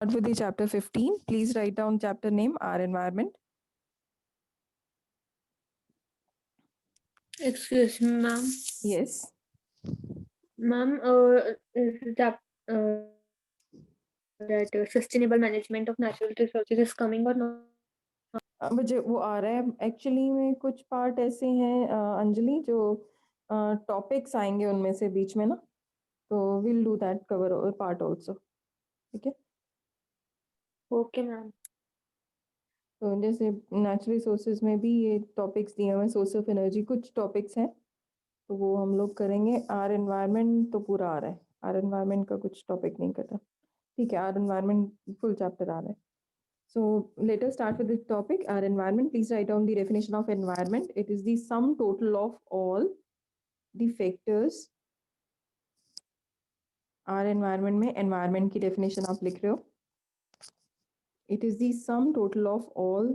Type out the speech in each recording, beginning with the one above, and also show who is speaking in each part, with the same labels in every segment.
Speaker 1: with the chapter 15. Please write down chapter name, Our Environment.
Speaker 2: Excuse me, ma'am.
Speaker 1: Yes.
Speaker 2: Ma'am, that sustainable management of natural resources is coming or not?
Speaker 1: मुझे वो आ रहा है actually में कुछ part ऐसे हैं अंजलि जो टॉपिक्स आएंगे उनमें से बीच में ना तो will do that cover part also ठीक है
Speaker 2: Okay, ma'am.
Speaker 1: तो जैसे नेचुरल रिसोर्सेज में भी ये टॉपिक्स दिए हुए हैं सोर्स ऑफ एनर्जी कुछ टॉपिक्स हैं तो वो हम लोग करेंगे आर एनवायरनमेंट तो पूरा आ रहा है आर एनवायरनमेंट का कुछ टॉपिक नहीं करता ठीक है आर एनवायरनमेंट फुल चैप्टर आ रहा है so let us start with the topic our environment please write down the definition of environment it is the sum total of all the factors our environment में environment की definition आप लिख रहे हो it is the sum total of all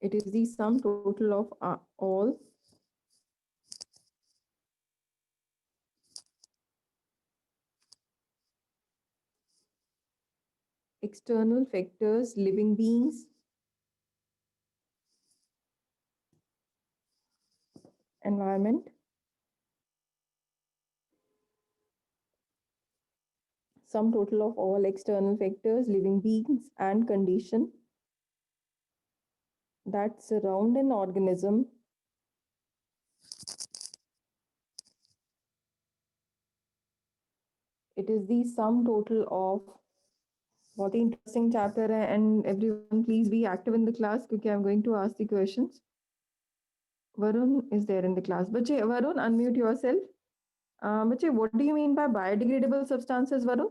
Speaker 1: it is the sum total of all external factors living beings environment sum total of all external factors living beings and condition that surround an organism it is the sum total of बहुत ही interesting chapter है and everyone please be active in the class क्योंकि I am going to ask the questions Varun is there in the class बच्चे Varun unmute yourself बच्चे what do you mean by biodegradable substances Varun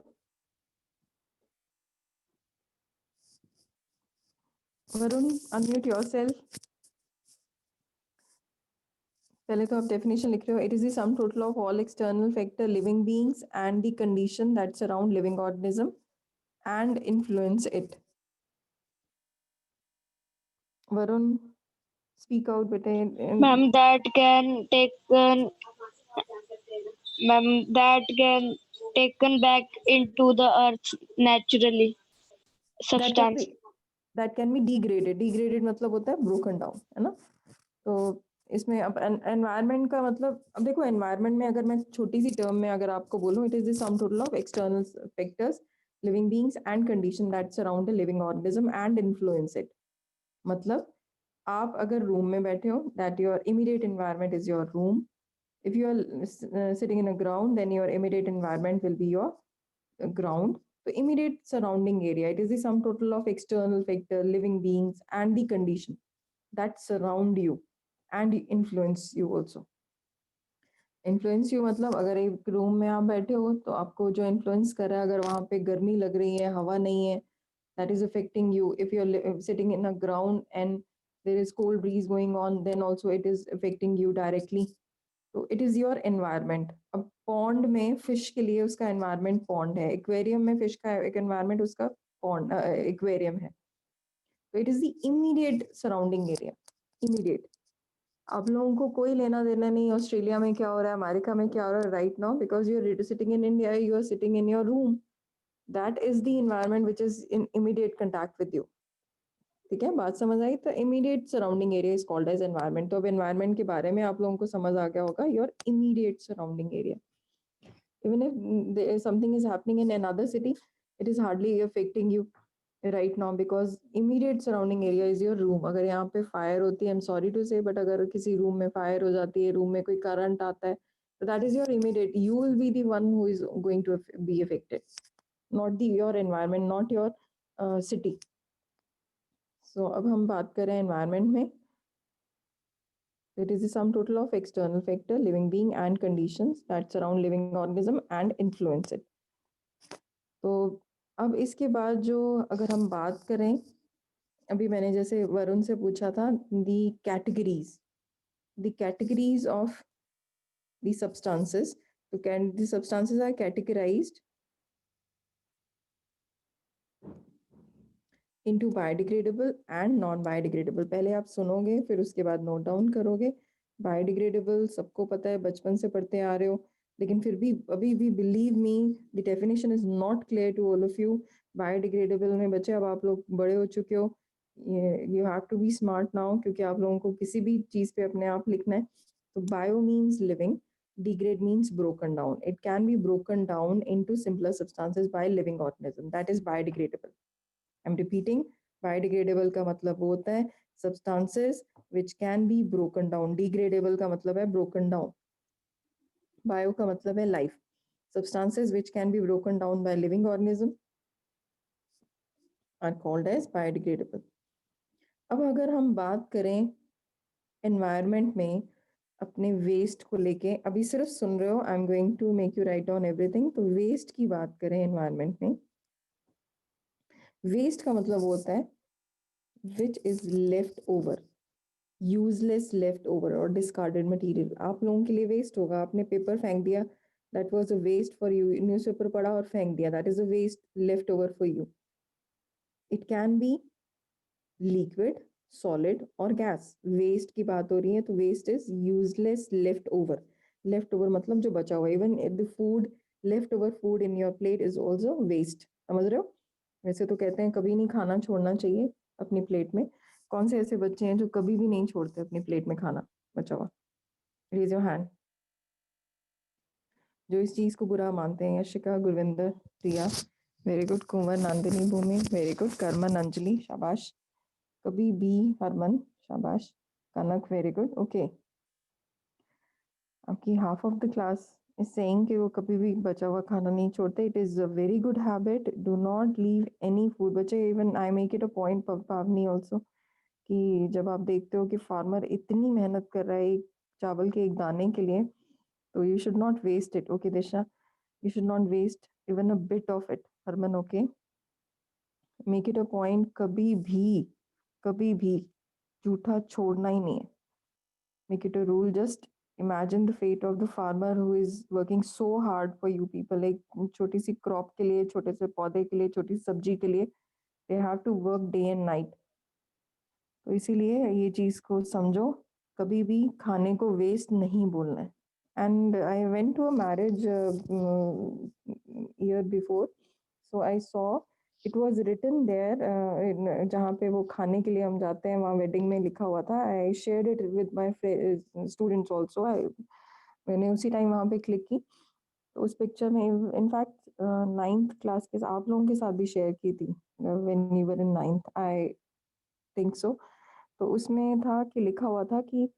Speaker 1: Varun unmute yourself पहले तो आप definition लिख रहे हो it is the sum total of all external factor living beings and the condition that surround living organism and influence it Varun speak out बेटे
Speaker 3: Ma'am, that can taken back into the earth naturally. Substance.
Speaker 1: that can be degraded मतलब होता है broken down है ना तो इसमें अब environment का मतलब अब देखो एनवायरनमेंट में अगर मैं छोटी सी टर्म में अगर आपको बोलूं it is the sum total of external factors living beings and condition that surround a living organism and influence it मतलब आप अगर रूम में बैठे हो that your immediate environment is your room if you are sitting in a ground then your immediate environment will be your ground the immediate surrounding area it is the sum total of external factor living beings and the condition that surround you and influence you also influence you मतलब अगर एक room में आप बैठे हो तो आपको जो इन्फ्लुएंस कर रहा है अगर वहाँ पे गर्मी लग रही है हवा नहीं है that is affecting you if you're sitting in a ground and there is cold breeze going on then also it is affecting you directly तो इट इज योर एनवायरनमेंट अब पॉन्ड में फिश के लिए उसका एनवायरनमेंट पॉन्ड है aquarium में fish का एक एनवायरनमेंट उसका पॉन्ड एक्वेरियम है तो it is the immediate surrounding area immediate आप लोगों को कोई लेना देना नहीं ऑस्ट्रेलिया में क्या हो रहा है अमेरिका में क्या हो रहा है right now because you are sitting in India you are sitting in your room that is the environment which is in immediate contact with you ठीक है बात समझ आई तो immediate surrounding area is called as environment तो अब environment के बारे में आप लोगों को समझ आ गया होगा your immediate surrounding area even if something is happening in another city it is hardly affecting you right now because immediate surrounding area is your room अगर यहाँ पे फायर होती है I'm sorry to say but अगर किसी room में fire हो जाती है रूम में कोई करंट आता है तो that is your immediate you will be the one who is going to be affected not the your environment not your city so अब हम बात करें environment में it is the sum total of external factor living being and conditions that surround living organism and influence it तो अब इसके बाद जो अगर हम बात करें अभी मैंने जैसे वरुण से पूछा था the categories of the substances तो the substances are categorised into biodegradable and non biodegradable पहले आप सुनोगे फिर उसके बाद नोट डाउन करोगे बायोडिग्रेडेबल सबको पता है, बचपन से पढ़ते आ रहे हो, लेकिन फिर भी अभी भी believe me the definition is not clear to all of you. Biodegradable में बच्चे अब आप लोग बड़े हो चुके हो, you have to be smart now, क्योंकि आप लोगों को किसी भी चीज़ पे अपने आप लिखना है। तो bio means living, degrade means broken down. It can be broken down into simpler substances by living organism. That is biodegradable. I'm repeating, biodegradable का मतलब वो होता है substances which can be broken down. Degradable का मतलब है broken down. Bio का मतलब है life. Substances which can be broken down by living organism are called as biodegradable. अब अगर हम बात करें environment में अपने वेस्ट को लेके, अभी सिर्फ सुन रहे हो, I am going to make you write down everything. तो वेस्ट की बात करें एनवायरनमेंट में, वेस्ट का मतलब होता है which is left over, useless left over और डिस्कार्डेड मटेरियल। आप लोगों के लिए वेस्ट होगा, आपने पेपर फेंक दिया, that was a waste for you. Newspaper पढ़ा और फेंक दिया, that is a waste left over for you. It can be liquid, solid और गैस। वेस्ट की बात हो रही है तो waste is useless left over. Left over मतलब जो बचा हुआ, even the food, left over food in your plate is also waste. समझ रहे हो? वैसे तो कहते हैं कभी नहीं खाना छोड़ना चाहिए अपनी प्लेट में। कौन से ऐसे बच्चे हैं जो कभी भी नहीं छोड़ते अपनी प्लेट में खाना बचा हुआ? रेज योर हैंड जो इस चीज को बुरा मानते हैं। Yashika, Gurvinder, Priya, very good. Kunwar, Nandini, Bhoomi, very good. Karman, Anjali, शाबाश। कभी बी, हरमन, शाबाश। Kanak, very good. ओके, आपकी half of the class is saying कि वो कभी भी बचा हुआ खाना नहीं छोड़ते। It is a very good habit, do not leave any food. बच्चे, even I make it a point, Pavni also, कि जब आप देखते हो कि फार्मर इतनी मेहनत कर रहा है एक चावल के एक दाने के लिए, तो you should not waste it. Okay Disha, you should not waste even a bit of it. Harman, okay, make it a point, कभी भी जूठा छोड़ना ही नहीं है। Make it a rule. Just imagine the fate of the farmer who is working so hard for you people. एक छोटी सी crop के लिए, छोटे से पौधे के लिए, छोटी सी सब्जी के लिए, they have to work day and night. तो इसीलिए ये चीज़ को समझो, कभी भी खाने को वेस्ट नहीं बोलना है। And I went to a marriage year before, so I saw it was written there, जहाँ पे वो खाने के लिए हम जाते हैं वहाँ वेडिंग में लिखा हुआ था। I shared it with my students also. मैंने उसी टाइम वहाँ पे क्लिक की, तो उस पिक्चर में इनफैक्ट 9th क्लास के आप लोगों के साथ भी शेयर की थी, when you were in 9th I think so. तो उसमें था कि लिखा हुआ था कि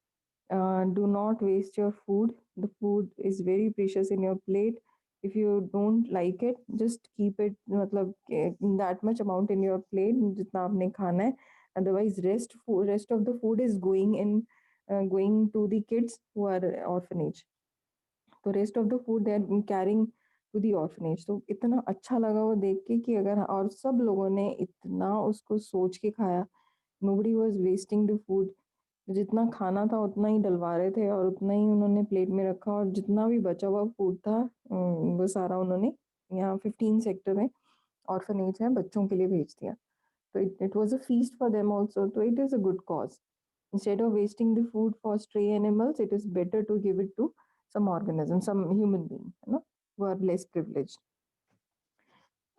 Speaker 1: do not waste your food. The food is very precious in your plate. If you don't like it, just keep it, मतलब that much amount in your plate जितना आपने खाना है. Otherwise, rest of the food is going to the kids who are orphanage. तो rest of the food they are carrying to the orphanage. तो इतना अच्छा लगा वो देख के कि अगर, और सब लोगों ने इतना उसको सोच के खाया, nobody was wasting the food. जितना खाना था उतना ही डलवा रहे थे और उतना ही उन्होंने प्लेट में रखा, और जितना भी बचा हुआ फूड था वो सारा उन्होंने यहाँ 15 सेक्टर में ऑर्फनेज है बच्चों के लिए भेज दिया। तो it was a feast for them also, तो it is a good cause. Instead of wasting the food for stray animals, it is better to give it to some organism, some human being, है ना, who are less privileged.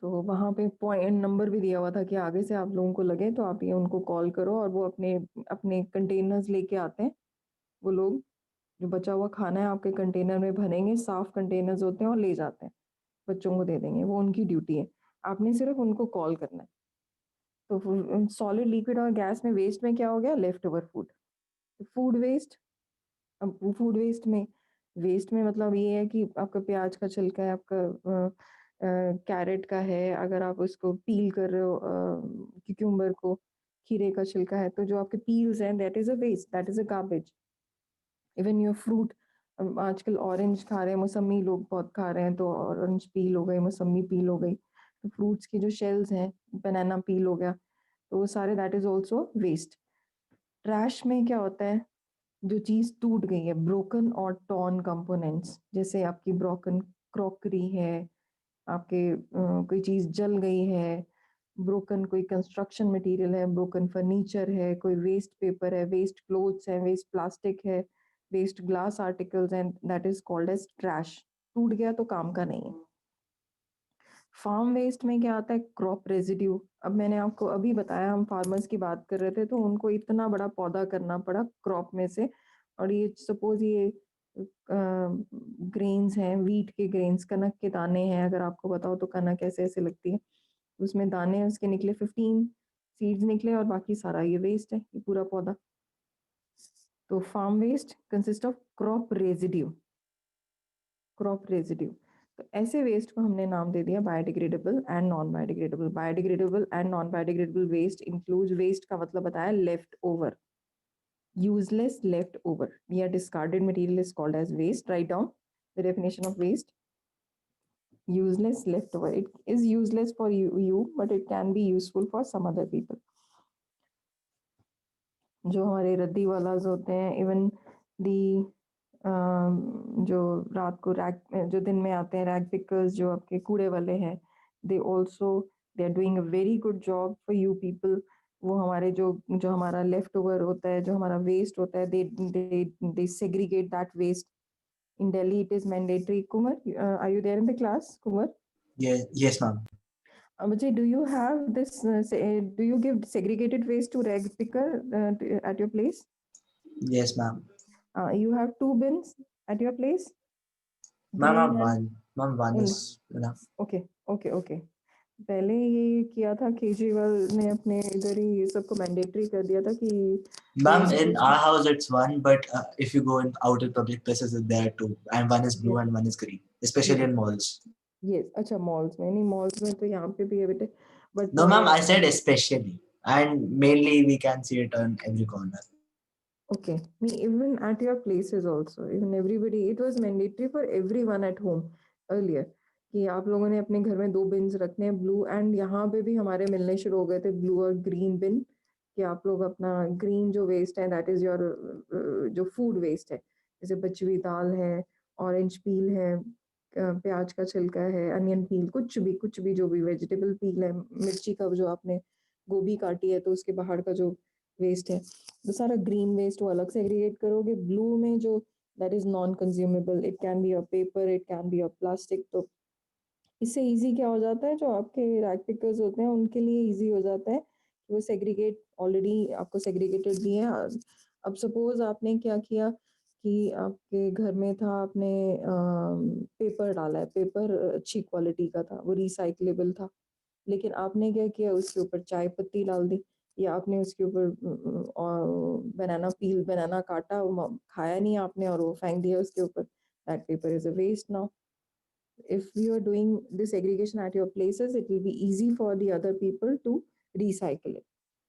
Speaker 1: तो वहाँ पे point number भी दिया हुआ था कि आगे से आप लोगों को लगे तो आप ये उनको कॉल करो, और वो अपने अपने कंटेनर्स लेके आते हैं। वो लोग जो बचा हुआ खाना है आपके कंटेनर में भरेंगे, साफ कंटेनर्स होते हैं, और ले जाते हैं, बच्चों को दे देंगे। वो उनकी ड्यूटी है, आपने सिर्फ उनको कॉल करना है। तो सॉलिड, लिक्विड और गैस में वेस्ट में क्या हो गया? Left over food, food waste. अब फूड वेस्ट में मतलब ये है कि आपका प्याज का छिलका है, आपका कैरेट का है, अगर आप उसको पील कर रहे हो, क्यूक्यूम्बर को, खीरे का छिलका है, तो जो आपके पील्स हैं, that is a waste, that is a garbage. Even your fruit, आजकल ऑरेंज खा रहे हैं, मौसमी लोग बहुत खा रहे हैं, तो ऑरेंज पील हो गई, मौसमी पील हो गई। तो फ्रूट्स की जो शेल्स हैं, बनाना पील हो गया, तो वो सारे that is also waste. Trash में क्या होता है? जो चीज़ टूट गई है, ब्रोकन और टॉर्न कंपोनेंट्स, जैसे आपकी ब्रोकन क्रॉकरी है, आपके कोई चीज़ जल गई है, ब्रोकन कोई कंस्ट्रक्शन मटेरियल है, ब्रोकन फर्नीचर है, कोई वेस्ट पेपर है, वेस्ट क्लोथ्स है, वेस्ट प्लास्टिक है, waste glass articles and that is called as trash. टूट गया तो काम का नहीं है। फार्म वेस्ट में क्या आता है? Crop residue. अब मैंने आपको अभी बताया, हम फार्मर्स की बात कर रहे थे, तो उनको इतना बड़ा पौधा करना पड़ा क्रॉप में से, और ये सपोज ये ग्रेन्स हैं, वीट के ग्रेन्स, कनक के दाने हैं, अगर आपको बताओ तो कनक ऐसे ऐसे लगती है, उसमें दाने उसके निकले 15 सीड्स निकले, और बाकी सारा ये वेस्ट है, ये पूरा पौधा। तो farm waste consist of crop residue, crop residue. तो ऐसे वेस्ट को हमने नाम दे दिया biodegradable and non biodegradable. Biodegradable and non biodegradable waste include, waste का मतलब बताया लेफ्ट ओवर, useless leftover या discarded material is called as waste. Write down the definition of waste. Useless leftover, it is useless for you but it can be useful for some other people. जो हमारे रद्दी वालाज होते हैं, even the जो रात को rag, जो दिन में आते हैं रैग पिकर्स, जो आपके कूड़े वाले हैं, they also they are doing a very good job for you people. वो हमारे जो जो हमारा लेफ्ट ओवर होता है, जो हमारा वेस्ट होता है, they segregate that waste. In Delhi it is mandatory. Kumar, are you there in the class? Kumar,
Speaker 4: Yes, ma'am.
Speaker 1: Abhijay, do you have this? Do you give segregated waste to rag picker at your place?
Speaker 4: Yes, ma'am.
Speaker 1: You have 2 bins at your place?
Speaker 4: Ma'am,
Speaker 1: Green and
Speaker 4: one. Ma'am, one
Speaker 1: only.
Speaker 4: is enough.
Speaker 1: Okay, okay, okay. पहले ये किया था, केजरीवाल ने अपने इधर ही ये सबको mandatory कर दिया था कि
Speaker 4: Ma'am, in our house it's one, but if you go in outer public places, it's there too. And one is blue
Speaker 1: Yes.
Speaker 4: and one is green, especially in malls.
Speaker 1: Yes, अच्छा malls में नहीं, malls में तो यहाँ पे भी है बेटे, but
Speaker 4: No, ma'am, I said especially. And mainly we can see it on every corner.
Speaker 1: okay, me even at your places also, even everybody, it was mandatory for everyone at home earlier कि आप लोगों ने अपने घर में 2 beans रखने हैं, blue and, यहाँ पे भी हमारे मिलने शुरू हो गए थे ब्लू और ग्रीन बिन, कि आप लोग अपना ग्रीन जो वेस्ट है दैट इज योर जो फूड वेस्ट है, जैसे बची हुई दाल है, ऑरेंज पील है, प्याज का छिलका है, अनियन पील, कुछ भी जो भी वेजिटेबल पील है, मिर्ची का जो आपने गोभी काटी है तो उसके बाहर का जो वेस्ट है, तो सारा ग्रीन वेस्ट वो अलग से एग्रीगेट करोगे। ब्लू में जो that is non consumable, it can be a paper, it can be a plastic. तो इससे इजी क्या हो जाता है, जो आपके रैग पिकर्स होते हैं उनके लिए इजी हो जाता है, वो सेग्रीगेट ऑलरेडी आपको सेग्रीगेटेड दिए हैं। अब सपोज आपने क्या किया कि आपके घर में था, आपने पेपर डाला है, पेपर अच्छी क्वालिटी का था, वो रिसाइकलेबल था, लेकिन आपने क्या किया, उसके ऊपर चाय पत्ती डाल दी, या आपने उसके ऊपर बनाना काटा, खाया नहीं आपने और वो फेंक दिया उसके ऊपर, that paper is a waste now. If you are doing this segregation at your places, it will be easy for the other people to recycle it.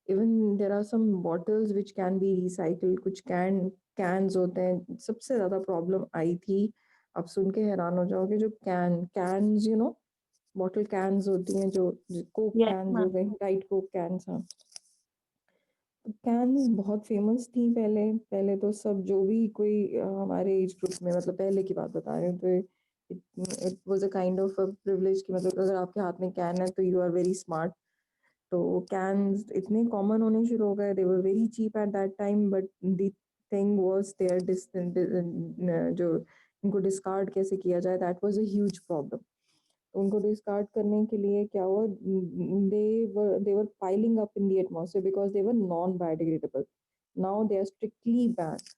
Speaker 1: Even there are some bottles which can be recycled, कुछ cans होते हैं। सबसे ज़्यादा problem आई थी, आप सुन के हैरान हो जाओगे, जो cans बॉटल कैंस होती हैं, जो कोक
Speaker 3: Yes,
Speaker 1: कैंस हो
Speaker 3: ma'am.
Speaker 1: गई, डाइट कोक कैंस। हाँ, कैंस बहुत फेमस थी पहले। पहले तो सब जो भी कोई हमारे एज ग्रुप में, मतलब पहले की बात बता रहे हैं, तो it was a kind of a privilege कि मतलब अगर आपके हाथ में कैन है तो यू आर वेरी स्मार्ट। तो कैन्स इतने कॉमन होने शुरू हो गए, they were very cheap at that time, but the thing was there, जो इनको डिस्कार्ड कैसे किया जाए, that was a huge problem. उनको डिस्कार्ड करने के लिए क्या हुआ, they were piling up in the atmosphere because they were non biodegradable. Now they are strictly banned.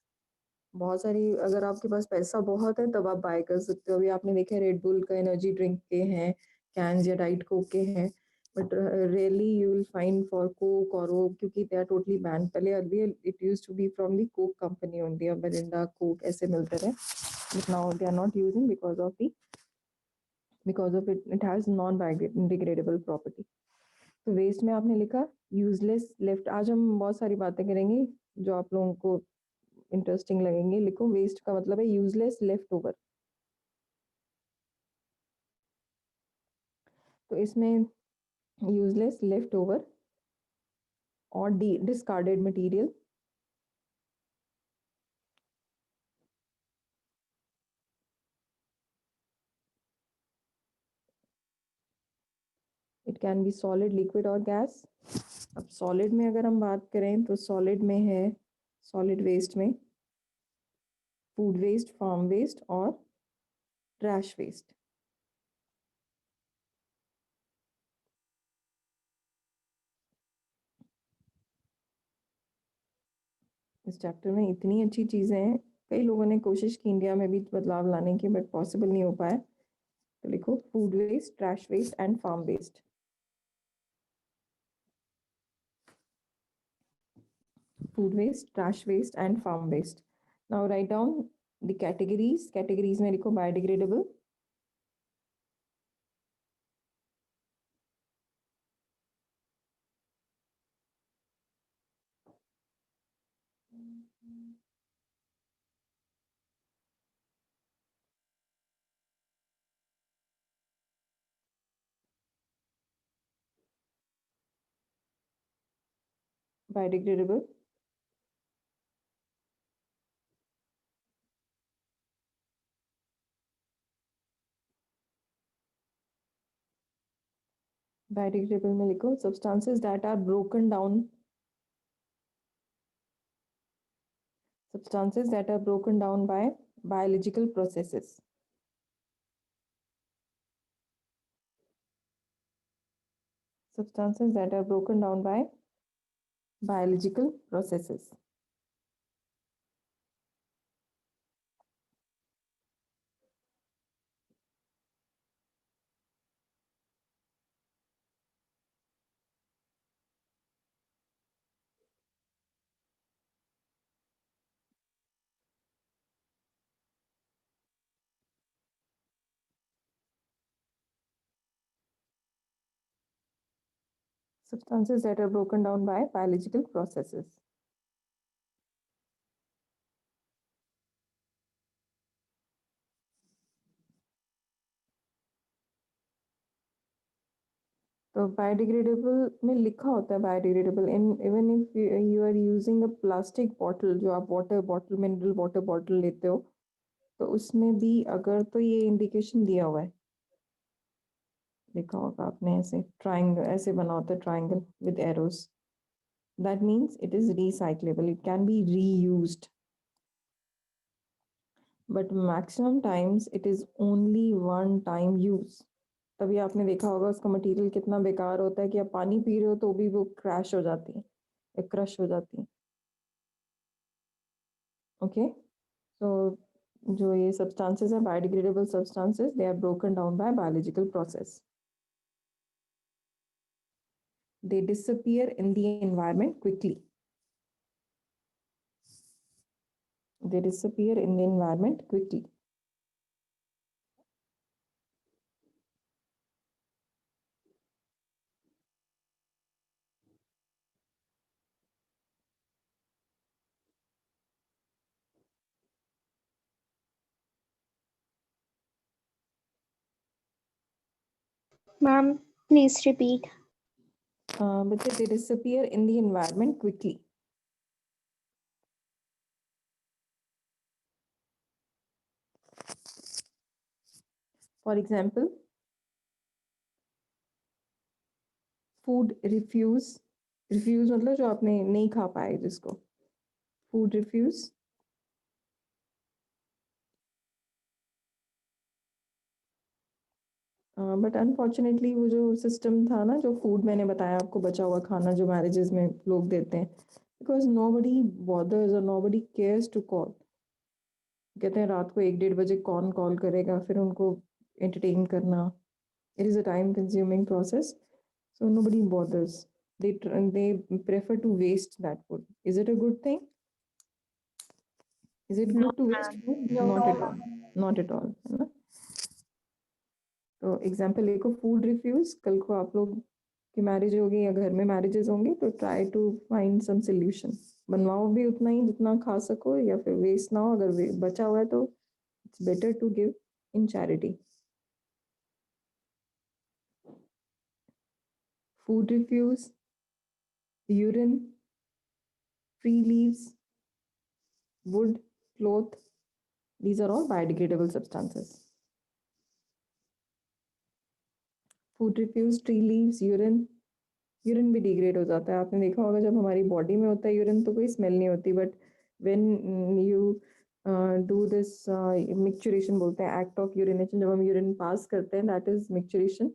Speaker 1: बहुत सारी, अगर आपके पास पैसा बहुत है तब आप बाय कर सकते हो। अभी आपने देखा रेड बुल का, एनर्जी ड्रिंक के हैं कैंस या डाइट कोक के हैं, but rarely you will find for Coke और वो, क्योंकि दे आर टोटली बैंड। पहले earlier it used to be from the Coke company only, Mirinda, Coke ऐसे मिलते रहे, but now they are not using because of it has non biodegradable property. तो waste में आपने लिखा यूजलेस लेफ्ट। आज हम बहुत सारी बातें करेंगे जो आप लोगों को इंटरेस्टिंग लगेंगे। लिखो, वेस्ट का मतलब है यूजलेस लेफ्ट ओवर। तो इसमें यूजलेस लेफ्ट ओवर और discarded material, it can B solid, liquid और गैस। अब सॉलिड में अगर हम बात करें तो सॉलिड में है, सॉलिड वेस्ट में फूड वेस्ट, फार्म वेस्ट और ट्रैश वेस्ट। इस चैप्टर में इतनी अच्छी चीज़ें हैं, कई लोगों ने कोशिश की इंडिया में भी बदलाव लाने की, बट पॉसिबल नहीं हो पाया। तो लिखो food waste, trash waste and farm waste. Food waste, trash waste and farm waste. Now write down the categories. Categories में लिखो biodegradable, biodegradable, biodegradable में लिखो substances that are broken down, substances that are broken down by biological processes. Substances that are broken down by biological processes. Substances that are broken down by biological processes. तो biodegradable में लिखा होता है biodegradable in even if you are using a plastic bottle, जो आप water bottle, mineral water bottle लेते हो, तो उसमें भी अगर तो ये इंडिकेशन दिया हुआ है, लिखा होगा आपने ऐसे ट्राइंगल, ऐसे बना होता है triangle with arrows, that means it is recyclable, it can B reused, but maximum times it is only one time use. तभी आपने देखा होगा उसका मटेरियल कितना बेकार होता है कि आप पानी पी रहे हो तो भी वो क्रैश हो जाती है या क्रश हो जाती है। ओके, सो जो ये सब्सटेंसेस है biodegradable substances, they are broken down by biological process, they disappear in the environment quickly, they disappear in the environment quickly.
Speaker 3: Ma'am, please repeat.
Speaker 1: But they disappear in the environment quickly. For example, food refuse, refuse मतलब जो आपने नहीं खा पाए जिसको, food refuse, but unfortunately वो जो system था ना, जो फूड मैंने बताया आपको, बचा हुआ खाना जो मैरिजेस में लोग देते हैं, बिकॉज नोबडी बॉदर्स और नोबडी केयर्स टू कॉल। कहते हैं रात को 1-1:30 बजे कौन कॉल करेगा, फिर उनको एंटरटेन करना, it is a time consuming process, so nobody bothers, they prefer to waste that food. Is it a good thing? Is it good to waste food?
Speaker 3: No.
Speaker 1: Not at all, not at all, है ना। तो example देखो, food refuse, कल को आप लोग की marriage होगी या घर में मैरिजेस होंगे तो try to find some solution, बनवाओ भी उतना ही जितना खा सको, या फिर वेस्ट ना हो, अगर बचा हुआ है तो it's better to give in charity. Food refuse, urine, tree leaves, wood, cloth, these are all biodegradable substances. Food refuse, tree leaves, urine, urine भी डिग्रेड हो जाता है। आपने देखा होगा जब हमारी बॉडी में होता है यूरिन तो कोई स्मेल नहीं होती, but when you do this micturition बोलते हैं, एक्ट ऑफ यूरिनेशन, जब हम यूरिन पास करते हैं that is micturition.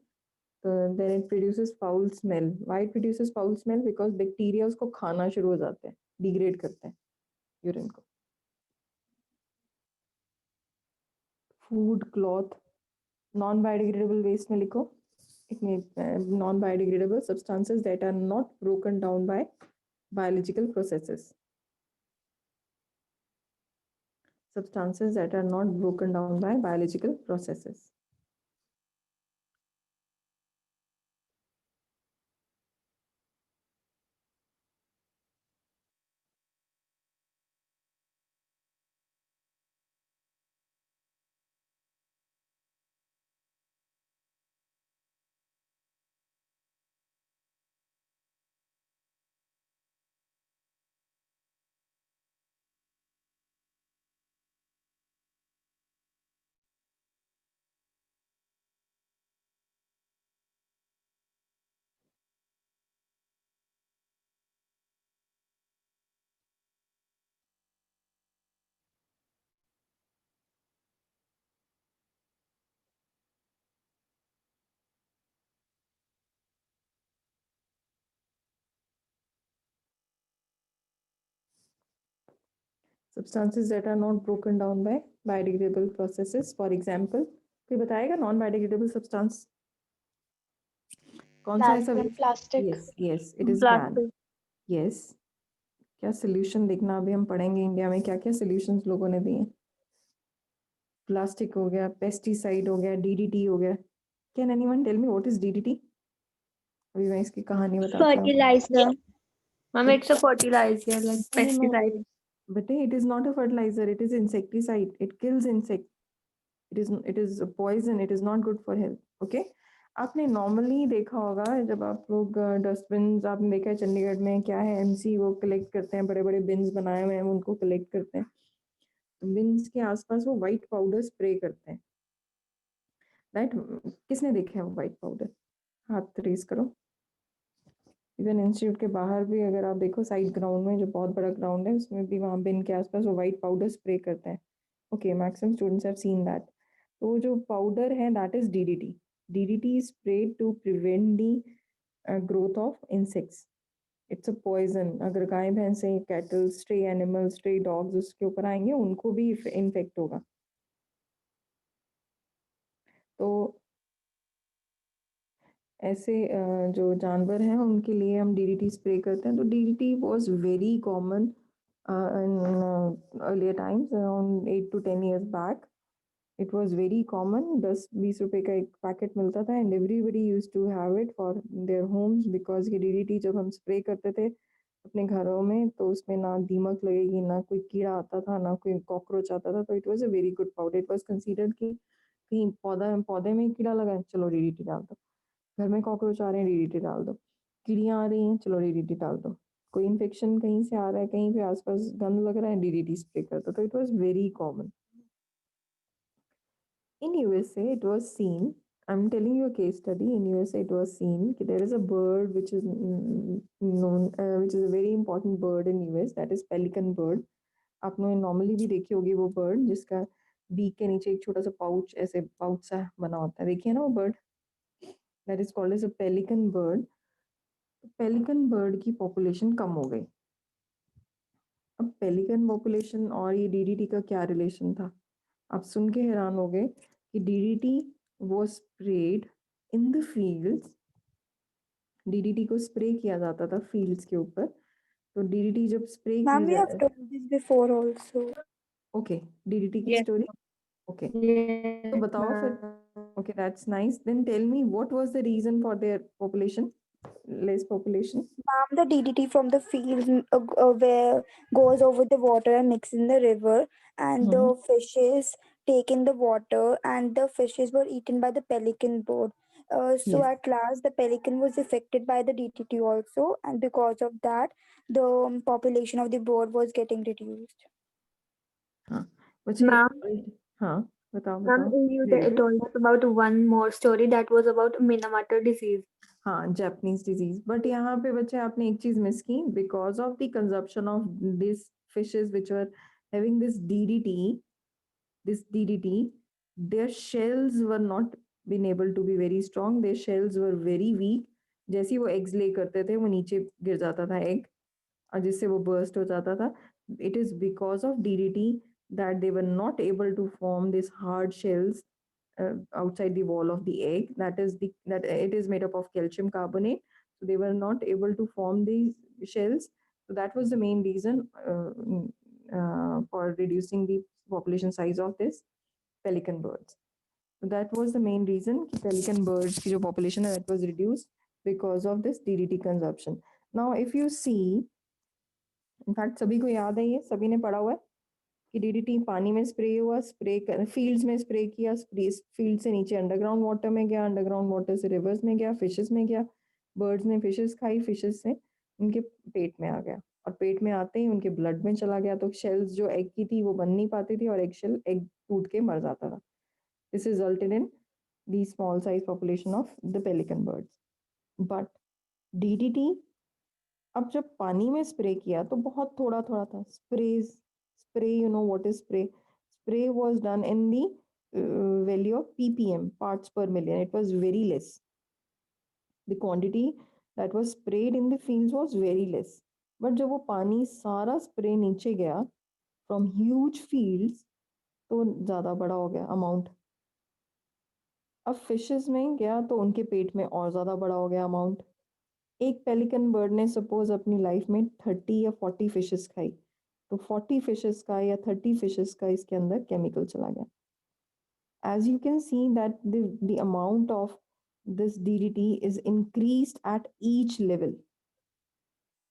Speaker 1: Then it produces foul smell. Why it produces foul smell? Because bacteria उसको खाना शुरू हो जाते हैं, डिग्रेड करते हैं यूरिन को. Food, cloth, non biodegradable waste में लिखो. It may non-biodegradable substances that are not broken down by biological processes. Substances that are not broken down by biological processes. Substances that are not broken down by biodegradable processes. For example, कोई बताएगा non biodegradable substance कौन सा ऐसा?
Speaker 3: Plastic.
Speaker 1: Yes yes it is ban.
Speaker 2: Plastic.
Speaker 1: Yes. क्या solution देखना, अभी हम पढ़ेंगे इंडिया में क्या क्या सोल्यूशंस लोगों ने दिए. प्लास्टिक हो गया, पेस्टिसाइड हो गया, डीडीटी हो गया. Can anyone tell me what is DDT? अभी मैं इसकी कहानी बताता हूँ.
Speaker 2: Fertilizer. Ma'am, it's a fertilizer, like pesticide.
Speaker 1: But it is not a fertilizer, it is insecticide. It kills insect. It is a poison. It is not good for health. Okay. आपने normally देखा होगा जब आप लोग dustbin, आपने देखा है चंडीगढ़ में क्या है, एमसी वो कलेक्ट करते हैं, बड़े बड़े बिन्स बनाए हुए हैं, उनको कलेक्ट करते हैं. बिन्स के आसपास वो वाइट पाउडर स्प्रे करते हैं. राइट. किसने देखा है वो वाइट पाउडर? हाथ रेज करो. इवन इंस्टीट्यूट के बाहर भी अगर आप देखो साइड ग्राउंड में, जो बहुत बड़ा ग्राउंड है, उसमें भी वहाँ बिन के आसपास वो वाइट पाउडर स्प्रे करते हैं. Okay, maximum students have seen that. तो वो जो पाउडर है that is DDT. DDT is spread to prevent the growth of insects. It's a poison. अगर गाय भैंसे, cattle, stray animal, stray dogs उसके ऊपर आएंगे, उनको भी इन्फेक्ट होगा. तो ऐसे जो जानवर हैं उनके लिए हम डीडीटी स्प्रे करते हैं. तो DDT was very common in earlier times, around 8 to 10 years back. It was very common. 10-20 रुपए का एक पैकेट मिलता था and everybody used to have it for their homes because ये डीडीटी जब हम स्प्रे करते थे अपने घरों में, तो उसमें ना दीमक लगेगी, ना कोई कीड़ा आता था, ना कोई कॉकरोच आता था. तो it was a very good powder. It was considered कि कहीं पौधे में कीड़ा लगा है, चलो डीडीटी डाल दो. घर में कॉकरोच आ रहे हैं, डीडीटी डाल दो. चिड़ियाँ आ रही हैं, चलो डीडीटी डाल दो. कोई इन्फेक्शन कहीं से आ रहा है, कहीं पे आसपास गंद लग रहा है, डीडीटी स्प्रे कर दो. तो it was very common. In USA, it was seen. I'm telling you a case study. In USA, it was seen that there is a bird which is known, which is a very important bird in US. That is pelican bird. आपने normally भी देखी होगी वो bird, जिसका beak के नीचे एक छोटा सा पाउच, ऐसे पाउच सा बना होता है. देखिए ना वो bird. That is called as a pelican bird. Pelican bird की पॉपुलेशन कम हो गई. अब पेलिकन पॉपुलेशन और ये डीडीटी का क्या रिलेशन था? आप सुन के हैरान हो गए कि DDT was spread in the fields. DDT को स्प्रे किया जाता था फील्ड्स के ऊपर. तो डीडीटी जब स्प्रे की
Speaker 3: Ma'am, we have
Speaker 1: जाए,
Speaker 3: told this before also.
Speaker 1: Okay, DDT की
Speaker 2: Yes.
Speaker 1: स्टोरी. ओके, तो
Speaker 2: Yes,
Speaker 1: बताओ फिर.
Speaker 2: ma'am.
Speaker 1: Okay, that's nice. Then tell me what was the reason for their population, less population?
Speaker 3: Ma'am, the DDT from the field where goes over the water and mix in the river, and the fishes take in the water, and the fishes were eaten by the pelican bird. So
Speaker 1: Yes.
Speaker 3: at last, the pelican was affected by the DDT also, and because of that, the population of the bird was getting reduced.
Speaker 1: हाँ, बच्चे.
Speaker 2: Ma'am,
Speaker 1: हाँ, बताओ
Speaker 2: ma'am,
Speaker 1: बताओ.
Speaker 2: you
Speaker 1: Very good.
Speaker 2: told us about one more story that was about Minamata disease.
Speaker 1: हाँ, Japanese disease. But यहाँ पे बच्चे आपने एक चीज मिस की. Because of the consumption of this fishes which were having this DDT, their shells were not been able to be very strong. Their shells were very weak. जैसे ही वो eggs lay करते थे वो नीचे गिर जाता था egg और जिससे वो burst हो जाता था. It is because of DDT that they were not able to form these hard shells outside the wall of the egg. That it is made up of calcium carbonate. So they were not able to form these shells. So that was the main reason for reducing the population size of this pelican birds. So that was the main reason कि pelican birds की जो population है that was reduced because of this DDT consumption. Now if you see, in fact सभी को याद है ये, सभी ने पढ़ा हुआ है कि डीडीटी पानी में स्प्रे हुआ, फील्ड्स में स्प्रे किया, फील्ड से नीचे अंडरग्राउंड वाटर में गया, अंडरग्राउंड वाटर से रिवर्स में गया, फिशेस में गया, बर्ड्स ने फिशेस खाई, फिशेस से उनके पेट में आ गया और पेट में आते ही उनके ब्लड में चला गया, तो शेल्स जो एग की थी वो बन नहीं पाती थी और एग टूट के मर जाता था. This resulted in the small size population of the pelican birds. But DDT अब जब पानी में स्प्रे किया तो बहुत थोड़ा थोड़ा था. Spray, you know what is spray? Spray was done in the value of ppm, parts per million. It was very less. The quantity that was sprayed in the fields was very less. But जब वो पानी सारा spray नीचे गया from huge fields तो ज़्यादा बड़ा हो गया अमाउंट. अब फिशेस में गया तो उनके पेट में और ज़्यादा बड़ा हो गया अमाउंट. एक पेलिकन बर्ड ने सपोज अपनी लाइफ में 30 या 40 फिशेस खाई, तो 40 फिशेस का या 30 फिशेस का इसके अंदर केमिकल चला गया. As you can see that the amount of this DDT is increased at each level.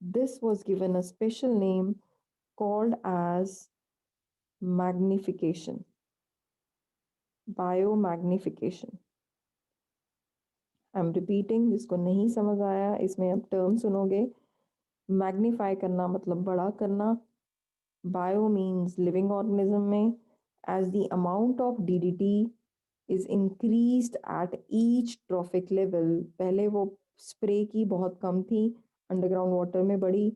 Speaker 1: This was given a special name called as magnification, biomagnification. I'm repeating, जिसको नहीं समझ आया इसमें अब टर्म सुनोगे. मैग्नीफाई करना मतलब बड़ा करना. Bio means living organism में, as the amount of DDT is increased at each trophic level. पहले वो स्प्रे की बहुत कम थी, अंडरग्राउंड वाटर में बढ़ी,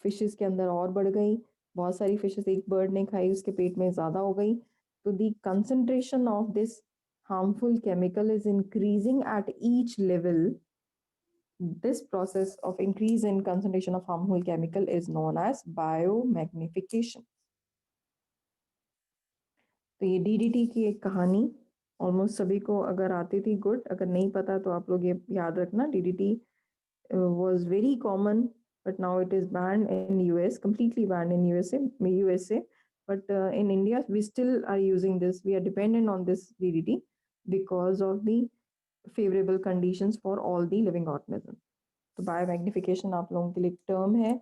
Speaker 1: फिशेस के अंदर और बढ़ गई, बहुत सारी फिशेस एक बर्ड ने खाई, उसके पेट में ज़्यादा हो गई. तो the concentration of this harmful chemical is increasing at each level. This process of increase in concentration of harmful chemical is known as biomagnification. तो ये डीडीटी की एक कहानी ऑलमोस्ट सभी को अगर आती थी गुड, अगर नहीं पता तो आप लोग ये याद रखना. DDT was very common, but now it is banned in US, completely banned in USA. But in India, we still are using this. We are dependent on this DDT because of the favorable conditions for all the living organisms. तो biomagnification आप लोगों के लिए term है.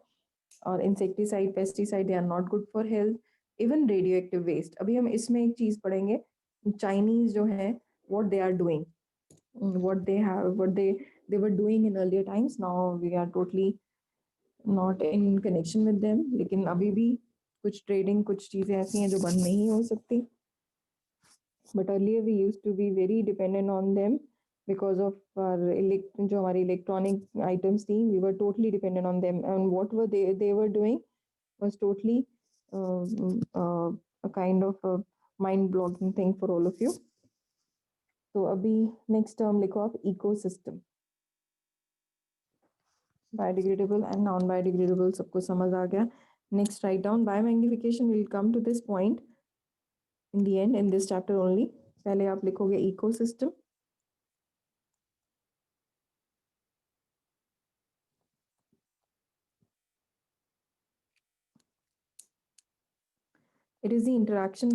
Speaker 1: और insecticide, pesticide, they are not good for health. Even radioactive waste, अभी हम इसमें एक चीज पढ़ेंगे. चाइनीज जो है what they are doing, what they were doing in earlier times. Now we are totally not in connection with them. लेकिन अभी भी कुछ ट्रेडिंग, कुछ चीजें ऐसी हैं जो बंद नहीं हो सकती. But earlier we used to be very dependent on them because of our जो हमारी electronic items थी, we were totally dependent on them. And what were they were doing was totally a kind of a mind-blowing thing for all of you. तो अभी next term लिखो आप ecosystem. Biodegradable and non-biodegradable सबको समझ आ गया. Next, write down biomagnification. Will come to this point in the end in this chapter only. पहले आप लिखोगे ecosystem. It is the interaction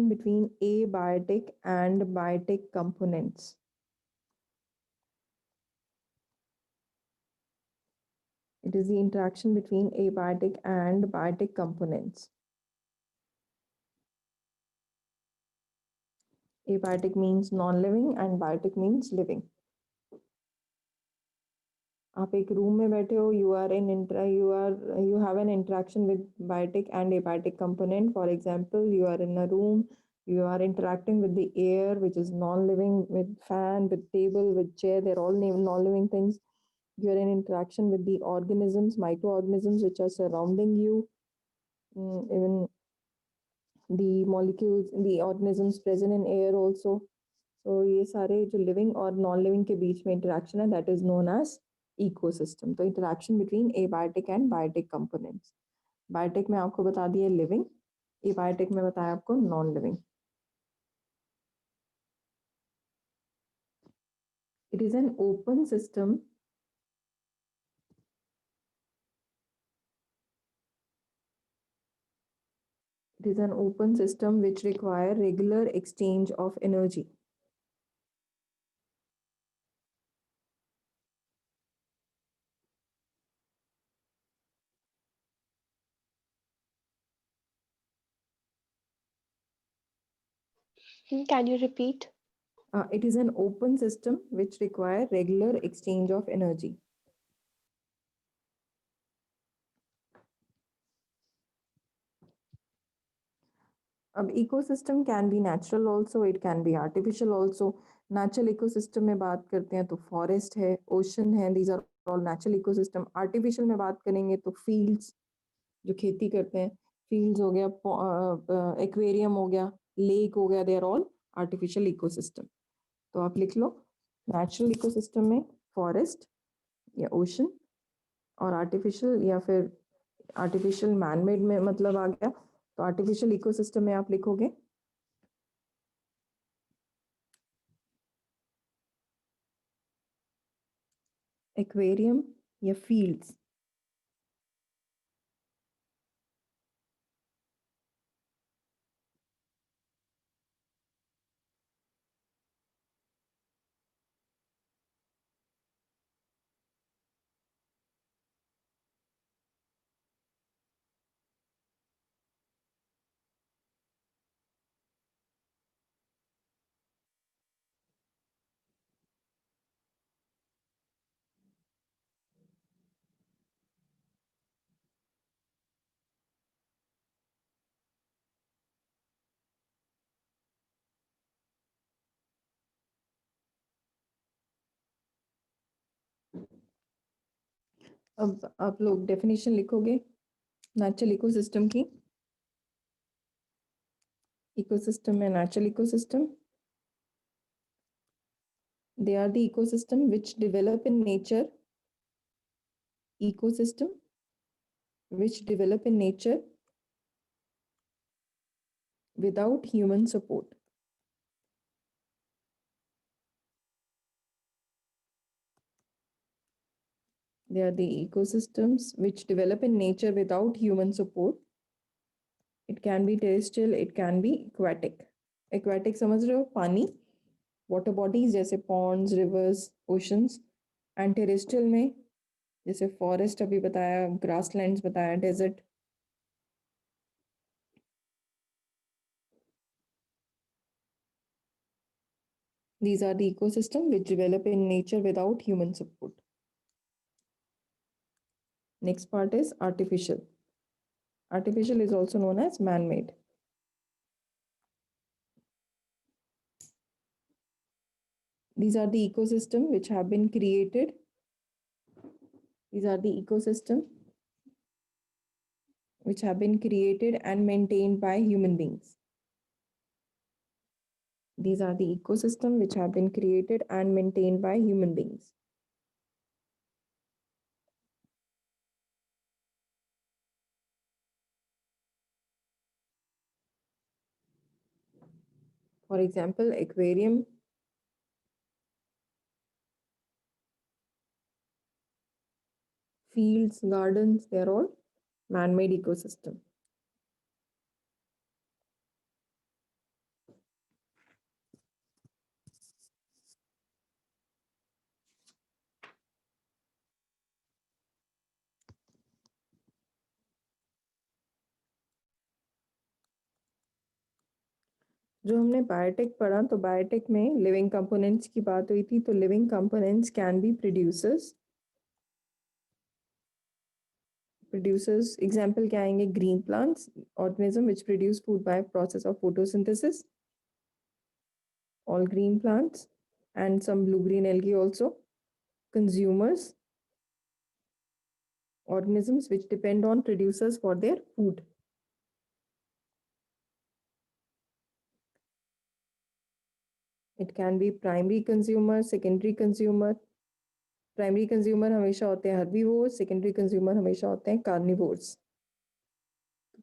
Speaker 1: between abiotic and biotic components. It is the interaction between abiotic and biotic components. Abiotic means non-living and biotic means living. आप एक room में बैठे हो, you have an interaction with biotic and abiotic component. For example, you are in a room, You are interacting with the air, which is non-living, with fan, with table, with chair. They're all non-living things. You are in interaction with the organisms, microorganisms, which are surrounding you. Even the molecules, the organisms present in air also. So ये सारे जो living और non-living के बीच में interaction है, that is known as ecosystem. तो interaction between abiotic and biotic components. Biotic में आपको बता दिया living, abiotic में बताया आपको non-living. It is an open system. It is an open system which require regular exchange of energy.
Speaker 2: Can you repeat?
Speaker 1: It is an open system which require regular exchange of energy. Ecosystem can be natural also, it can be artificial also. Natural ecosystem में बात करते हैं तो forest है, ocean है, these are all natural ecosystem. Artificial में बात करेंगे तो fields, जो खेती करते हैं, fields हो गया, aquarium हो गया, lake हो गया, they are all artificial ecosystem. तो आप लिख लो natural ecosystem में forest या ocean, और artificial या फिर artificial man-made में मतलब आ गया, तो artificial ecosystem में आप लिखोगे aquarium या fields. अब आप लोग डेफिनेशन लिखोगे नेचुरल इकोसिस्टम की. इकोसिस्टम में natural ecosystem, they are the ecosystem which develop in nature. Ecosystem which develop in nature without human support. They are the ecosystems which develop in nature without human support. It can be terrestrial, it can be aquatic. Aquatic समझ रहे हो, पानी, water bodies जैसे ponds, rivers, oceans. And terrestrial में जैसे forest अभी बताया, grasslands बताया, desert. These are the ecosystem which develop in nature without human support. Next part is artificial. Artificial is also known as man-made. These are the ecosystem which have been created. These are the ecosystem which have been created and maintained by human beings. These are the ecosystem which have been created and maintained by human beings. For example, aquarium, fields, gardens, they are all man-made ecosystem. जो हमने biotech पढ़ा, तो biotech में living components की बात हुई थी. तो living components can be producers. Example क्या आएंगे? Green plants, organism which produce food by process of photosynthesis. all green plants and some blue-green algae also. Consumers, organisms which depend on producers for their food. It can be primary consumer, secondary consumer. Primary consumer हमेशा होते हैं herbivores, secondary consumer हमेशा होते हैं carnivores.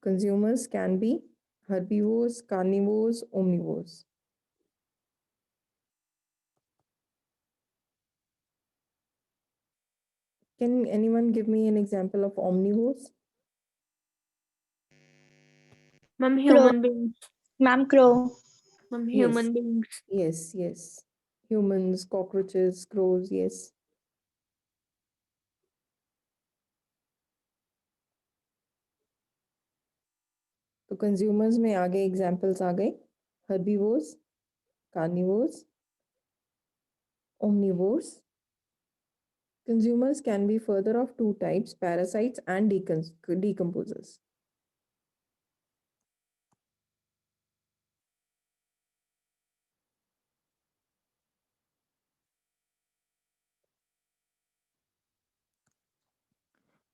Speaker 1: Consumers can be herbivores, carnivores, omnivores. Can anyone give me an example of omnivores?
Speaker 2: Ma'am,
Speaker 3: Crow.
Speaker 2: human beings.
Speaker 3: Ma'am, crow.
Speaker 2: Ma'am,
Speaker 1: Yes.
Speaker 2: human beings.
Speaker 1: Yes. Humans, cockroaches, crows, yes. तो consumers में आगे examples आ गए herbivores, carnivores, omnivores. Consumers can be further of two types, parasites and decomposers.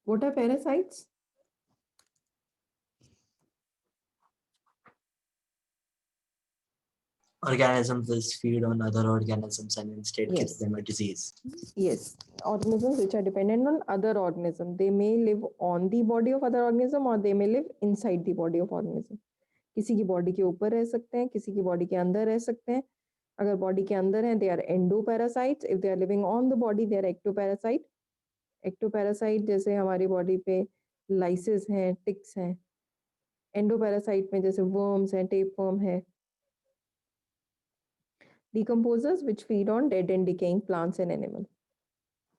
Speaker 1: What are parasites?
Speaker 4: Organisms which feed on other organisms and instead give
Speaker 1: Yes.
Speaker 4: them a disease.
Speaker 1: Yes, organisms which are dependent on other organism. They may live on the body of other organism or they may live inside the body of organism. किसी की body के ऊपर रह सकते हैं, किसी की body के अंदर रह सकते हैं. अगर बॉडी के अंदर हैं, they are endoparasites. If they are living on the body, they are ectoparasite. Ectoparasite जैसे हमारी बॉडी पे लाइसिस हैं, टिक्स हैं. एंडोपैरासाइट में जैसे वर्म्स हैं, टेपवर्म है. Decomposers which feed on dead and decaying plants and animals.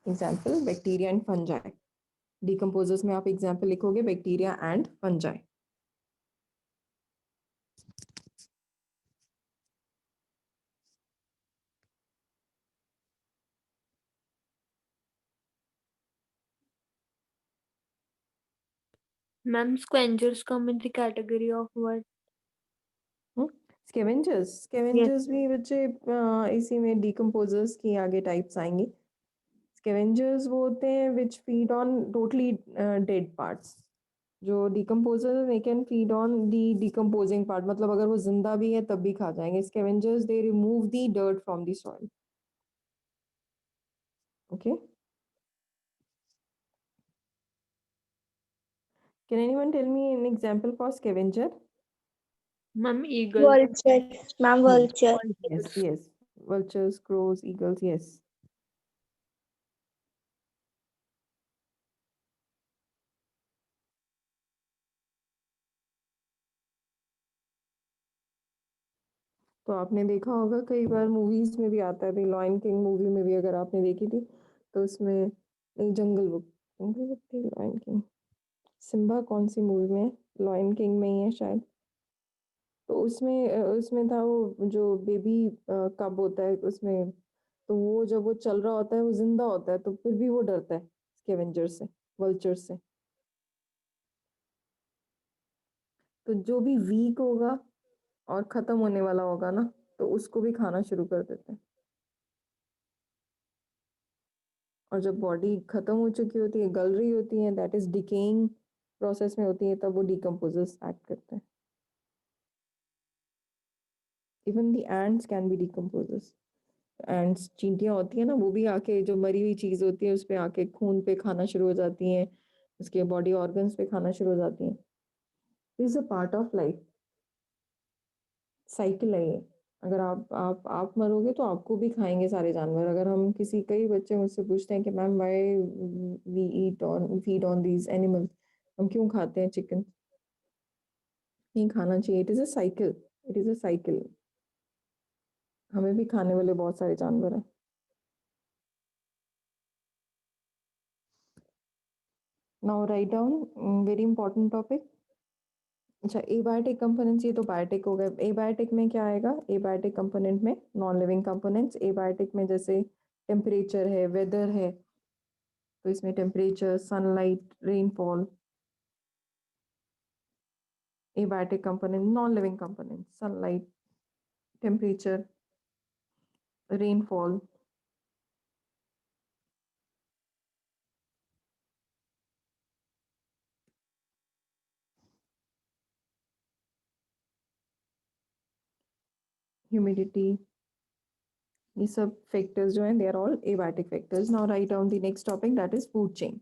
Speaker 1: Example, bacteria and fungi. Decomposers में आप example लिखोगे bacteria and fungi.
Speaker 2: Ma'am, scavengers come in the category of what?
Speaker 1: Scavengers भी बच्चे इसी में decomposers की आगे types आएंगे. Scavengers वो होते हैं which feed on totally dead parts. जो decomposers they can feed on the decomposing part. मतलब अगर वो जिंदा भी है तब भी खा जाएंगे. Scavengers they remove the dirt from the soil. Okay. Can anyone tell me an example for scavenger?
Speaker 2: Ma'am, eagle.
Speaker 3: Vulture. Ma'am, vulture.
Speaker 1: Yes. Vultures, crows, eagles, yes. तो आपने देखा होगा कई बार मूवीज में भी आता है. लॉयन किंग मूवी में भी अगर आपने देखी थी तो उसमें एक जंगल बुक थी. लॉयन किंग सिम्बा कौन सी मूवी में है? लॉयन किंग में ही है शायद. तो उसमें था वो जो बेबी कब होता है उसमें. तो वो जब वो चल रहा होता है वो जिंदा होता है तो फिर भी वो डरता है स्कैवेंजर से, वल्चर से. तो जो भी वीक होगा और खत्म होने वाला होगा ना तो उसको भी खाना शुरू कर देते हैं. और जब बॉडी खत्म हो चुकी होती है, गल रही होती है, दैट इज डिकेइंग प्रोसेस में होती है, तब वो डिकम्पोजर्स एक्ट करते हैं. Even the ends can be decomposers. Ends चींटियां होती है ना, वो भी आके जो मरी हुई चीज होती है उस पे आके खून पे खाना शुरू हो जाती हैं, उसके बॉडी ऑर्गन्स पे खाना शुरू हो जाती हैं. This is a part of life. Cycle है ये. अगर आप मरोगे तो आपको भी खाएंगे सारे जानवर. अगर हम किसी कई बच्चे मुझसे पूछते हैं कि ma'am why we feed on these animals, हम क्यों खाते हैं चिकन. नहीं खाना चाहिए. It is a cycle. It is a cycle. हमें भी खाने वाले बहुत सारे जानवर हैं. Now write down very important topic. अच्छा, एबायोटिक कंपोनेंट्स, ये तो बायोटिक हो गए. एबायोटिक में क्या आएगा? एबायोटिक कंपोनेंट में नॉन लिविंग कंपोनेंट्स. एबायोटिक में जैसे टेम्परेचर है, वेदर है, तो इसमें temperature, sunlight, rainfall. Abiotic component. Non living component, sunlight, temperature, rainfall, humidity, ये सब factors जो हैं they are all abatic factors. Now write down the next topic, that is food chain.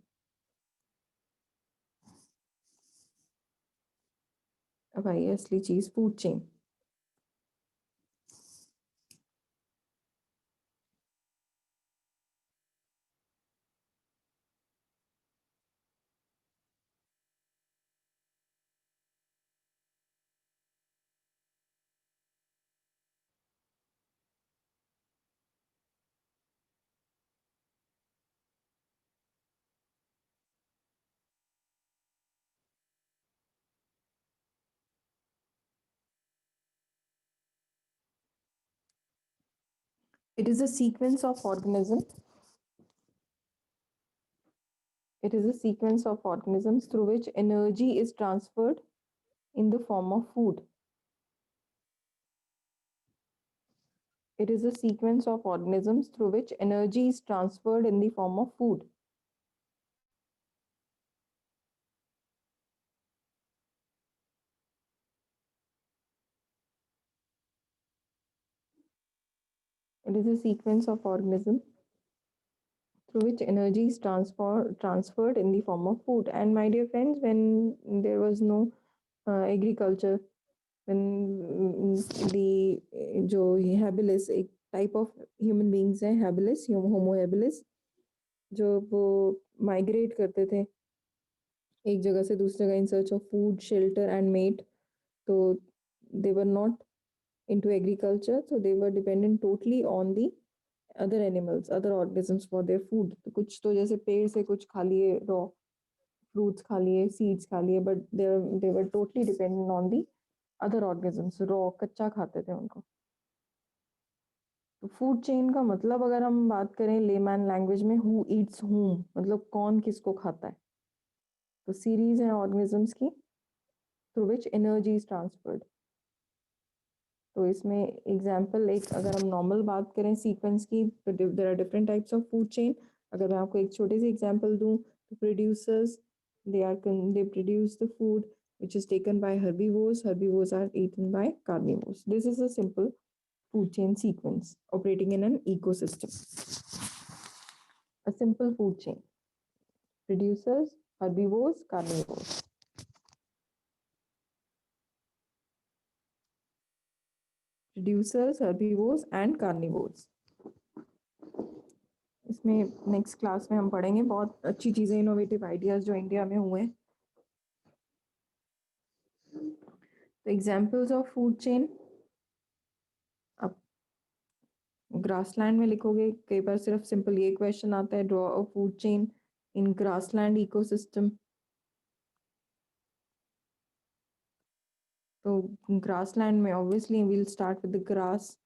Speaker 1: अब आई है असली चीज, food chain. It is a sequence of organisms. It is a sequence of organisms through which energy is transferred in the form of food. It is a sequence of organisms through which energy is transferred in the form of food. It is a sequence of organisms through which energy is transferred in the form of food. And my dear friends, when there was no agriculture, when the जो habilis, एक type of human beings है habilis, homo habilis, जो वो migrate करते थे एक जगह से दूसरी जगह in search of food, shelter and mate, तो they were not into agriculture, so they were dependent totally on the other animals, other organisms for their food. तो कुछ तो जैसे पेड़ से कुछ खा लिए, raw fruits खा लिए, seeds खा लिए, but they were totally dependent on the other organisms. raw कच्चा खाते थे उनको. तो फूड चेन का मतलब अगर हम बात करें लेमैन लैंग्वेज में, हु ईट्स whom, मतलब कौन किसको खाता है. तो सीरीज है ऑर्गेनिजम्स की through which energy is transferred. तो इसमें एग्जांपल, एक अगर हम नॉर्मल बात करें सीक्वेंस की, तो there are different types of food chain. अगर मैं आपको एक छोटी सी एग्जांपल दूं, तो producers, they produce the food which is taken by herbivores. Herbivores are eaten by carnivores. This is a simple food chain sequence operating in an ecosystem. A simple food chain: producers, herbivores, carnivores. Producers, herbivores and carnivores. इसमें next class में हम पढ़ेंगे बहुत अच्छी चीज़ें, innovative ideas जो India में हुए. तो एग्जांपल्स ऑफ फूड चेन, अब ग्रासलैंड में लिखोगे, कई बार सिर्फ सिंपल ये क्वेश्चन आता है, draw a food chain in grassland ecosystem. तो ग्रासलैंड में obviously will start with the grass.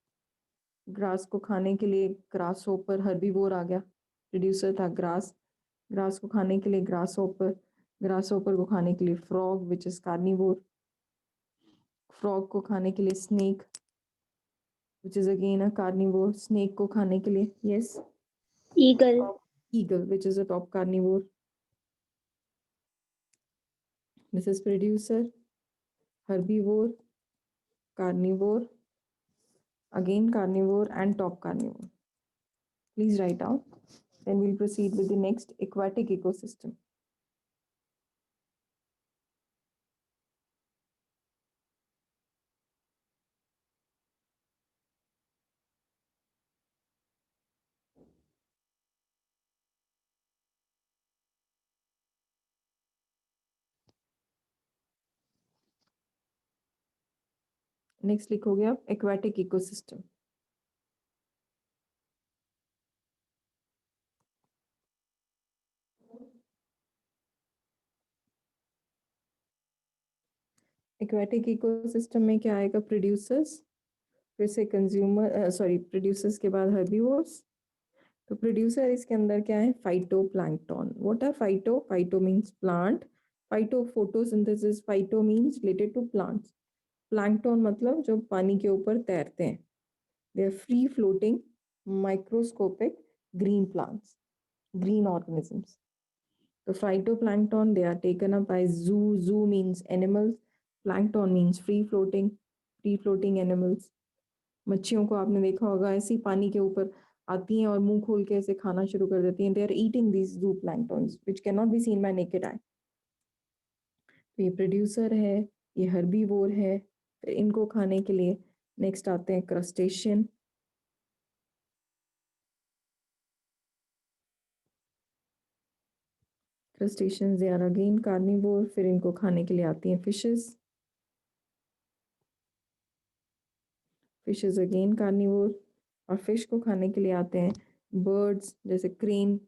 Speaker 1: Grass को खाने के लिए ग्रास होपर, हर्बीवोर आ गया, प्रोड्यूसर था ग्रास. ग्रास को खाने के लिए ग्रास होपर को खाने के लिए frog which is carnivore. Frog को खाने के लिए snake which is again a carnivore. Snake को खाने के लिए yes eagle which is a top carnivore. This is producer, herbivore, carnivore, again carnivore and top carnivore. Please write down. Then we'll proceed with the next, aquatic ecosystem. Next लिखोगे आप aquatic ecosystem. Aquatic ecosystem में क्या आएगा? Producers, फिर से consumer, sorry producers के बाद herbivores. तो प्रोड्यूसर इसके अंदर क्या है? Phytoplankton. What are phyto? Phyto means plant. Phyto photosynthesis. Phyto means related to plants. Plankton मतलब जो पानी के ऊपर तैरते हैं. They are free floating microscopic green plants, green organisms. The phytoplankton, they are taken up by zoo. Zoo means animals. Plankton means free floating animals. मच्छियों को आपने देखा होगा ऐसी पानी के ऊपर आती हैं और मुंह खोल के ऐसे खाना शुरू कर देती हैं. They are eating these zooplanktons which cannot be seen by naked eye. तो ये प्रोड्यूसर है, ये हर्बीवोर है. फिर इनको खाने के लिए नेक्स्ट आते हैं crustacean. Crustaceans they are again carnivore. फिर इनको खाने के लिए आती हैं फिशेस. Fishes again carnivore. और फिश को खाने के लिए आते हैं बर्ड्स जैसे crane.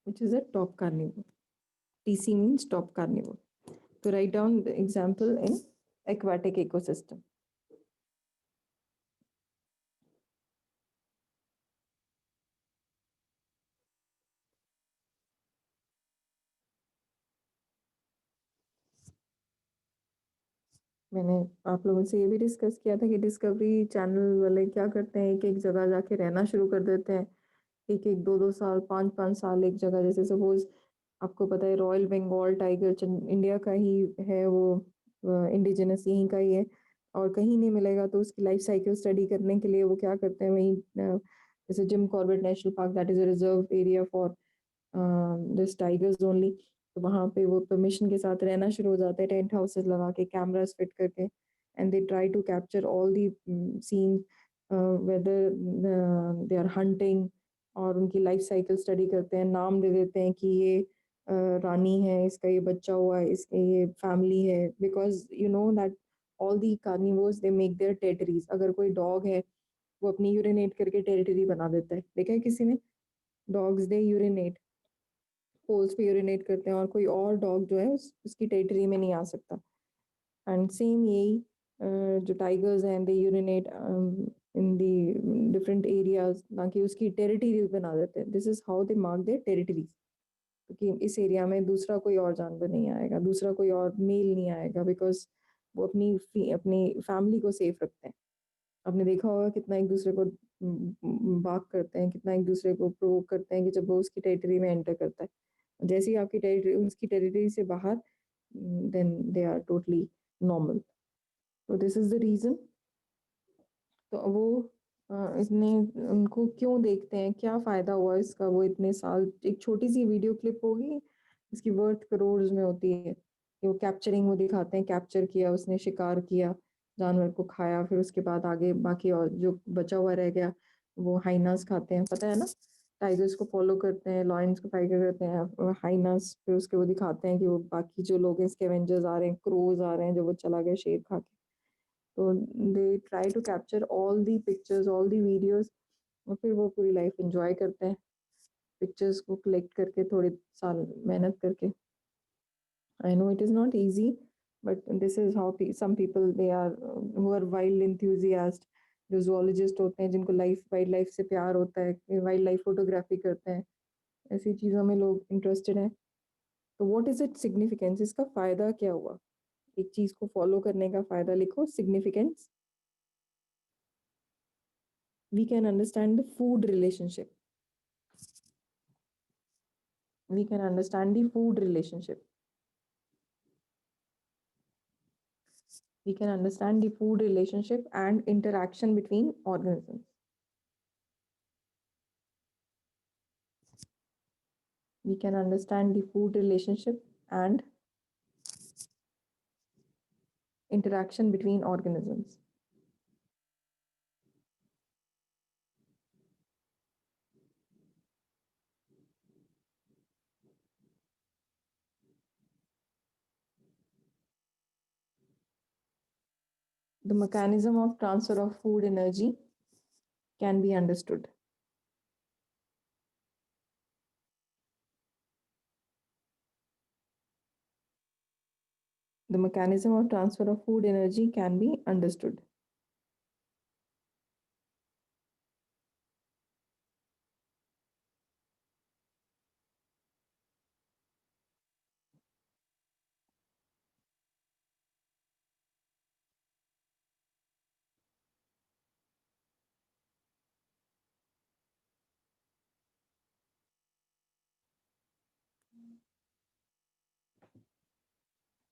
Speaker 1: which is a top carnivore. TC means top carnivore. To write down the example in aquatic ecosystem. मैंने आप लोगों से ये भी डिस्कस किया था कि डिस्कवरी चैनल वाले क्या करते हैं, एक एक जगह जाके रहना शुरू कर देते हैं. एक एक दो दो साल 5-5 साल एक जगह. जैसे सपोज आपको पता है रॉयल बंगाल टाइगर इंडिया का ही है, वो इंडिजिनस यहीं का ही है और कहीं नहीं मिलेगा. तो उसकी लाइफ साइकिल स्टडी करने के लिए वो क्या करते हैं, वहीं जैसे Jim Corbett national park, that is a reserve area for this tigers only. तो वहाँ पे वो परमिशन के साथ रहना शुरू हो जाते हैं, टेंट हाउसेस लगा के, कैमरास फिट करके. And they try to capture all the scene whether they are hunting. और उनकी लाइफ साइकिल स्टडी करते हैं, नाम दे देते हैं कि ये रानी है, इसका ये बच्चा हुआ है, इसके ये फैमिली है. Because you know that all the carnivores they make their territories. अगर कोई डॉग है वो अपनी यूरिनेट करके टेरिटरी बना देता है. देखा है किसी ने? डॉग्स दे यूरिनेट, पोल्स पे यूरिनेट करते हैं और कोई और डॉग जो है उसकी टेरिटरी में नहीं आ सकता. एंड सेम यही जो टाइगर्स हैं, they urinate in the different areas ताकि उसकी टेरिटरी बना देते हैं. This is how they mark their territories. क्योंकि इस एरिया में दूसरा कोई और जानवर नहीं आएगा, दूसरा कोई और मेल नहीं आएगा. बिकॉज वो अपनी फैमिली को सेफ रखते हैं. आपने देखा होगा कितना एक दूसरे को बाक करते हैं, कितना एक दूसरे को प्रोवोक करते हैं कि जब वो उसकी टेरिटरी में एंटर करता है. जैसे ही आपकी टेरिटरी उसकी टेरिटरी से बाहर, then they are totally normal. तो दिस इज द रीजन. तो वो इसने उनको क्यों देखते हैं, क्या फायदा हुआ इसका, वो इतने साल. एक छोटी सी वीडियो क्लिप होगी, इसकी वर्थ करोड़ में होती है. वो कैप्चरिंग वो दिखाते हैं, कैप्चर किया उसने, शिकार किया, जानवर को खाया, फिर उसके बाद आगे बाकी और जो बचा हुआ रह गया वो हाइनास खाते हैं. पता है ना, टाइगर्स को फॉलो करते हैं, लॉयंस को टाइगर करते हैं, हाइनास. फिर उसके वो दिखाते हैं कि वो बाकी जो लोग हैं, स्कैवेंजर्स आ रहे हैं, क्रोज आ रहे हैं, जो वो चला गया शेर खा के. तो they try to capture all the pictures, all the videos. और फिर वो पूरी लाइफ एंजॉय करते हैं पिक्चर्स को कलेक्ट करके, थोड़े साल मेहनत करके. I know it is not easy, but this is how some people they are who are wild enthusiasts, जो zoologist होते हैं, जिनको लाइफ वाइल्ड लाइफ से प्यार होता है, वाइल्ड लाइफ फोटोग्राफी करते हैं, ऐसी चीज़ों में लोग इंटरेस्टेड हैं. तो व्हाट इज इट सिग्निफिकेंस, इसका फ़ायदा क्या हुआ? एक चीज़ को फॉलो करने का फ़ायदा लिखो, significance. We can understand the food relationship. We can understand the food relationship. We can understand the food relationship and interaction between organisms. We can understand the food relationship and interaction between organisms. The mechanism of transfer of food energy can be understood. The mechanism of transfer of food energy can be understood.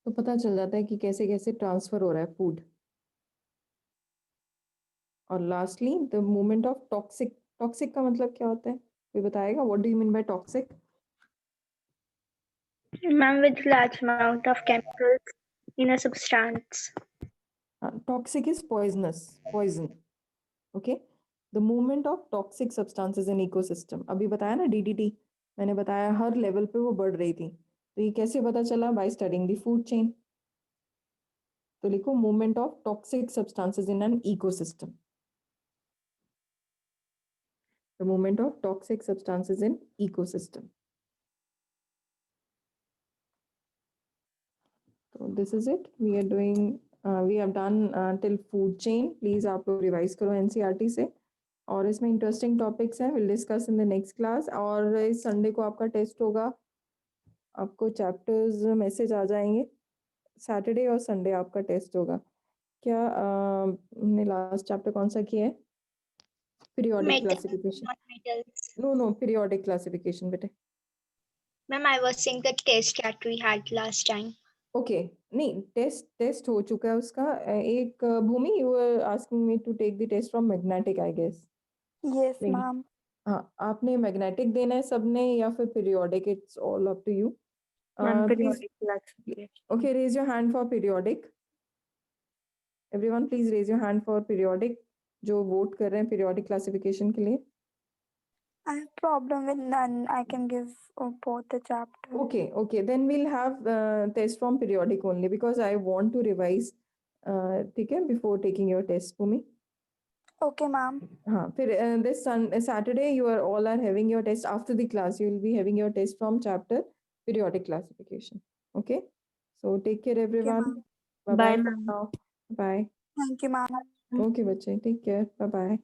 Speaker 1: तो पता चल जाता है कि कैसे कैसे transfer हो रहा है फूड। और lastly the movement of toxic. Toxic का मतलब क्या होता है, कोई बताएगा? What do you mean bye toxic?
Speaker 2: Ma'am, with large amount of chemicals in a substance.
Speaker 1: Toxic is poisonous, poison. Okay, the movement of toxic substances in ecosystem, अभी बताया ना DDT, मैंने बताया हर लेवल पे वो बढ़ रही थी। तो ये कैसे पता चला? By studying the food chain. तो लिखो movement of toxic substances in an ecosystem. The movement of toxic substances in ecosystem. So this is it. We are doing. We have done till food chain. Please आप लोग revise करो NCERT से। और इसमें interesting topics हैं, will discuss in the next class. और इस Sunday को आपका टेस्ट होगा, आपको चैप्टर्स मैसेज आ जाएंगे। सैटरडे और संडे आपका टेस्ट होगा। क्या हमने लास्ट चैप्टर कौन सा किया है? Periodic classification.
Speaker 5: Not metals.
Speaker 1: No, periodic classification बेटे।
Speaker 5: Ma'am, I was saying the test that we had last time.
Speaker 1: Okay नहीं, टेस्ट हो चुका है उसका। एक Bhoomi, you were asking me to take the test from magnetic I guess.
Speaker 3: Yes, ma'am.
Speaker 1: हाँ, आपने magnetic देना है सबने या फिर periodic? It's all up to you.
Speaker 2: Ma'am,
Speaker 1: please
Speaker 2: periodic classification.
Speaker 1: Okay, raise your hand for periodic. Everyone please raise your hand for periodic, जो vote कर रहे हैं पीरियोडिक क्लासिफिकेशन के लिए।
Speaker 3: I have problem with none. I can give both the chapters.
Speaker 1: Okay, then we'll have test from periodic only because I want to revise, ठीक है, before taking your test Bhumi.
Speaker 3: Okay, ma'am.
Speaker 1: हाँ, फिर this Saturday you are all are having your test after the class. You will be having your test from chapter periodic classification. Okay, so take care everyone.
Speaker 3: ma'am.
Speaker 1: Bye
Speaker 2: Bye,
Speaker 1: for
Speaker 2: ma'am.
Speaker 1: now. Bye.
Speaker 3: Thank you, ma'am.
Speaker 1: Okay बच्चे, take care. Bye bye.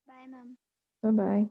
Speaker 5: Bye, ma'am.
Speaker 1: Bye bye.